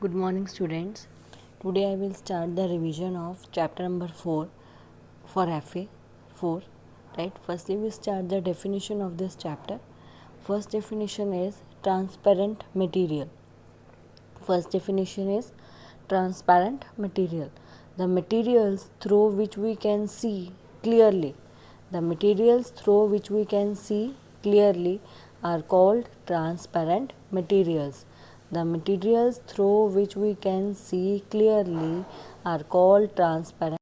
Good morning, students. Today I will start the revision of chapter number 4 for FA 4. Right? Firstly, we start the definition of this chapter. First definition is transparent material. First definition is transparent material. The materials through which we can see clearly. The materials through which we can see clearly are called transparent materials. The materials through which we can see clearly are called transparent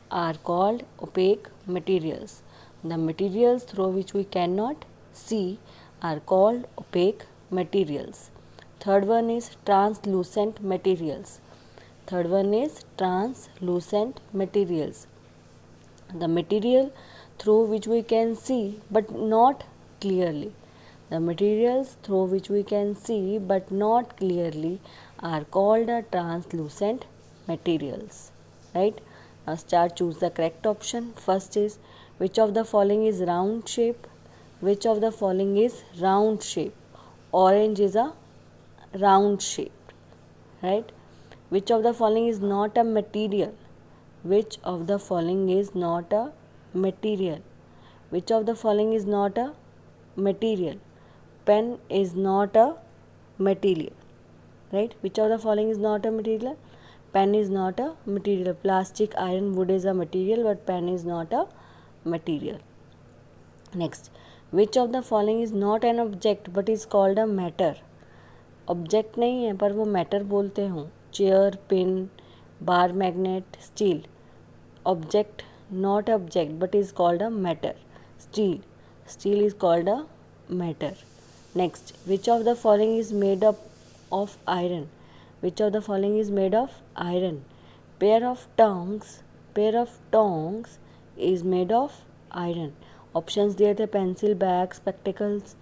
are called opaque materials. The materials through which we cannot see are called opaque materials. Third one is translucent materials. Third one is translucent materials. The material through which we can see but not clearly. The materials through which we can see but not clearly are called translucent materials. Right? Now start, choose the correct option. First is, which of the following is round shape? Which of the following is round shape? Orange is a round shape. Right? Which of the following is not a material? Which of the following is not a material? Which of the following is not a material? Pen is not a material. Right? Which of the following is not a material? Pen is not a material. Plastic, iron, wood is a material, but pen is not a material. Next, which of the following is not an object but is called a matter? Object नहीं है पर वो matter बोलते हों. Chair, pin, bar magnet, steel. Object, not object but is called a matter. Steel is called a matter. Next, which of the following is made up of iron? Which of the following is made of iron? Pair of tongs is made of iron. Options दिए थे pencil, bag, spectacles,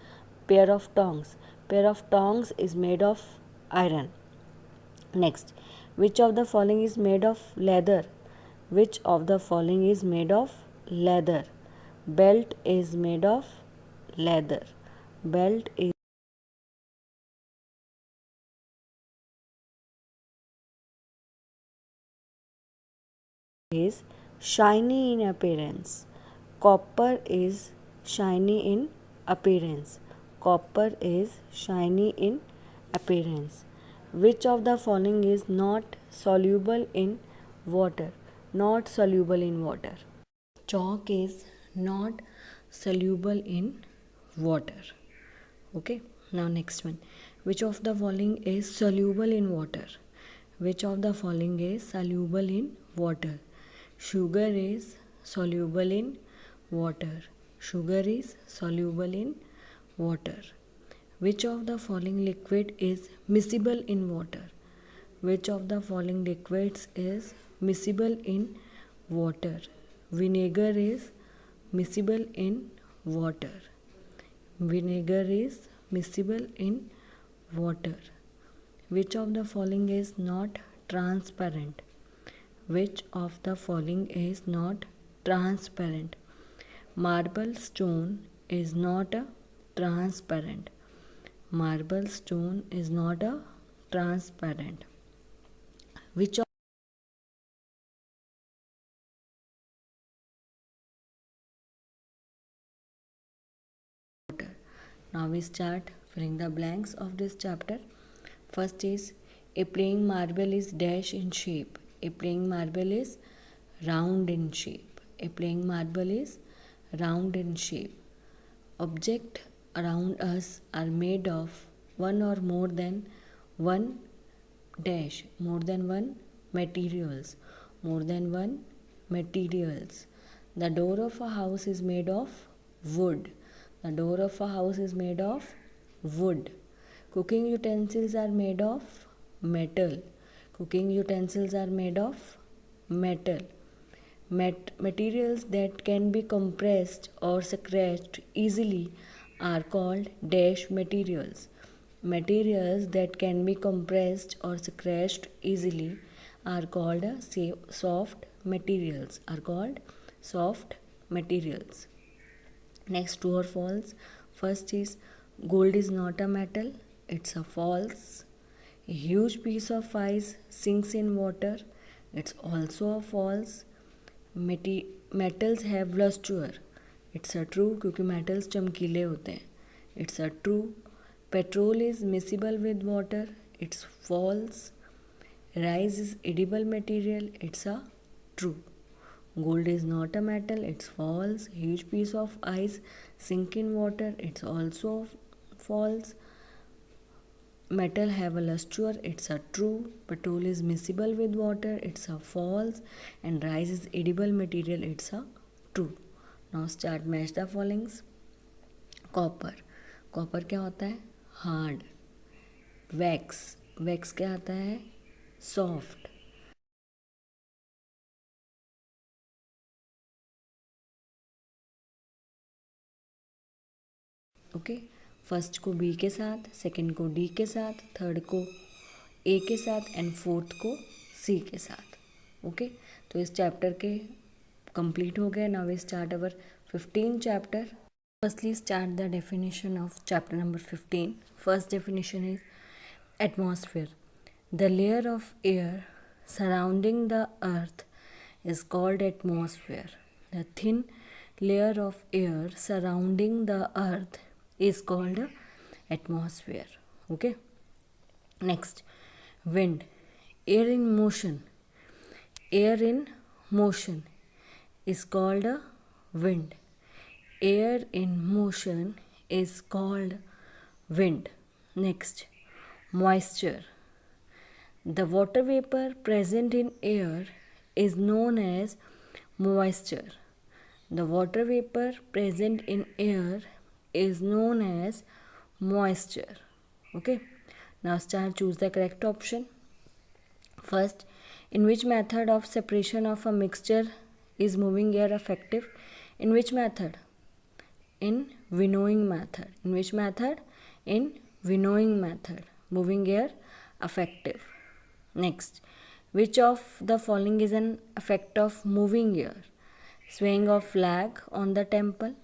pair of tongs is made of iron. Next, which of the following is made of leather? Which of the following is made of leather? Belt is made of leather. Belt is shiny in appearance. Copper is shiny in appearance. Copper is shiny in appearance. Which of the following is not soluble in water? Not soluble in water. Chalk is not soluble in water. Okay, now next one. Which of the following is soluble in water? Which of the following is soluble in water? Sugar is soluble in water. Sugar is soluble in water. Which of the following liquid is miscible in water? Which of the following liquids is miscible in water? Vinegar is miscible in water. Vinegar is miscible in water. Which of the following is not transparent? Which of the following is not transparent? Marble stone is not a transparent. Marble stone is not a transparent. Which of water? Now we start filling the blanks of this chapter. First is, a playing marble is dash in shape. A playing marble is round in shape. A playing marble is round in shape. Objects around us are made of one or more than one dash, more than one materials, more than one materials. The door of a house is made of wood. The door of a house is made of wood. Cooking utensils are made of metal. Cooking utensils are made of metal. Materials that can be compressed or scratched easily are called dash materials. Materials that can be compressed or scratched easily are called soft materials. Are called soft materials. Next, true or false. First is gold is not a metal. It's a false. A huge piece of ice sinks in water. It's also a false. Metals have luster. It's a true क्योंकि metals चमकीले होते हैं. It's a true. Petrol is miscible with water. It's false. Rice is edible material. It's a true. Gold is not a metal. It's false. Huge piece of ice sink in water. It's also false. Metal have a luster. It's a true. Petrol is miscible with water. It's a false. And rice is edible material. It's a true. Now start match the followings. Copper. Copper क्या होता है? Hard. Wax. Wax क्या आता है? Soft. Okay. First को B के साथ, second को डी के साथ, थर्ड को ए के साथ एंड फोर्थ को सी के साथ. ओके. तो इस चैप्टर के कंप्लीट हो गए. Now we start our 15 chapter. Firstly start the definition of chapter number 15. First definition is atmosphere. The layer of air surrounding the earth is called atmosphere. The thin layer of air surrounding the earth is called atmosphere. Okay. Next, wind. Air in motion. Air in motion is called wind. Air in motion is called wind. Next, moisture. The water vapor present in air is known as moisture. The water vapor present in air is known as moisture. Okay. Now start, choose the correct option. First, in which method of separation of a mixture is moving air effective? In which method? In winnowing method. In which method? In winnowing method. Moving air effective. Next, which of the following is an effect of moving air? Swaying of flag on the temple.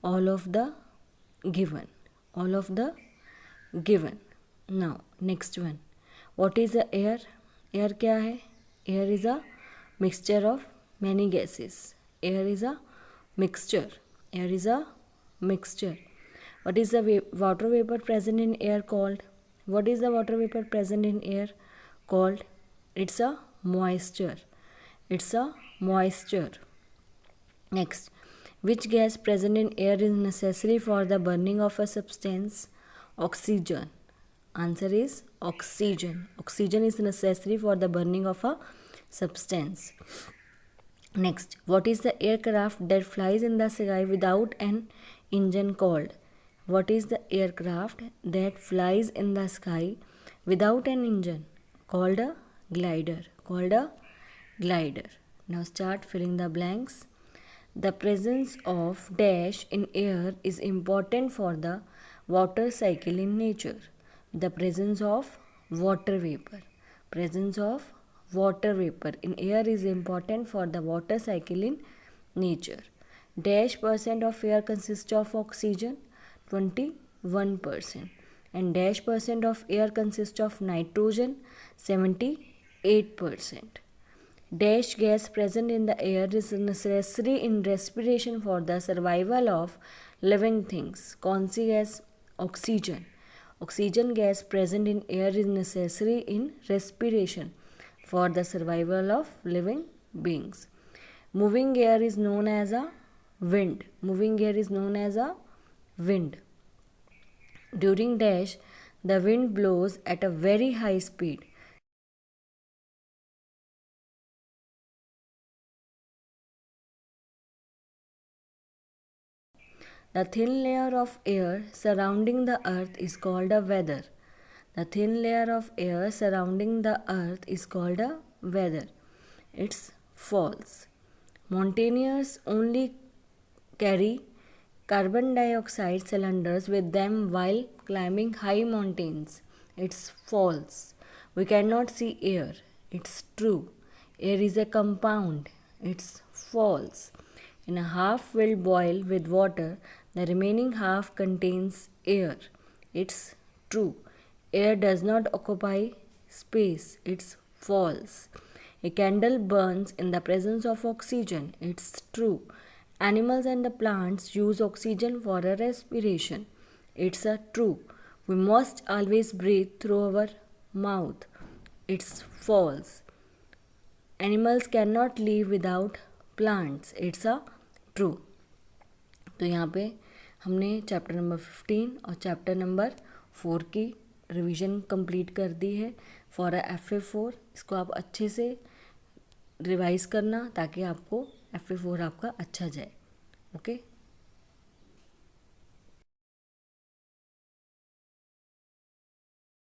All of the given. All of the given. Now, next one. What is the air? Air क्या है? Air is a mixture of many gases. Air is a mixture. Air is a mixture. What is the water vapor present in air called? What is the water vapor present in air called? It's a moisture. It's a moisture. Next, which gas present in air is necessary for the burning of a substance? Oxygen. Answer is oxygen. Oxygen is necessary for the burning of a substance. Next, what is the aircraft that flies in the sky without an engine called? What is the aircraft that flies in the sky without an engine? Called a glider. Called a glider. Now start filling the blanks. The presence of dash in air is important for the water cycle in nature. The presence of water vapor. Presence of water vapor in air is important for the water cycle in nature. Dash percent of air consists of oxygen, 21%, and dash percent of air consists of nitrogen, 78%. Dash gas present in the air is necessary in respiration for the survival of living things. कौन सी gas? Oxygen. Oxygen gas present in air is necessary in respiration for the survival of living beings. Moving air is known as a wind. Moving air is known as a wind. During dash, the wind blows at a very high speed. The thin layer of air surrounding the earth is called a weather. The thin layer of air surrounding the earth is called a weather. It's false. Mountaineers only carry carbon dioxide cylinders with them while climbing high mountains. It's false. We cannot see air. It's true. Air is a compound. It's false. In a half-filled bowl with water, the remaining half contains air. It's true. Air does not occupy space. It's false. A candle burns in the presence of oxygen. It's true. Animals and the plants use oxygen for a respiration. It's a true. We must always breathe through our mouth. It's false. Animals cannot live without plants. It's a true. तो यहाँ पे हमने chapter number 15 और chapter number 4 की revision complete कर दी है for FA4। इसको आप अच्छे से रिवाइज करना ताकि आपको FA4 आपका अच्छा जाए। ओके।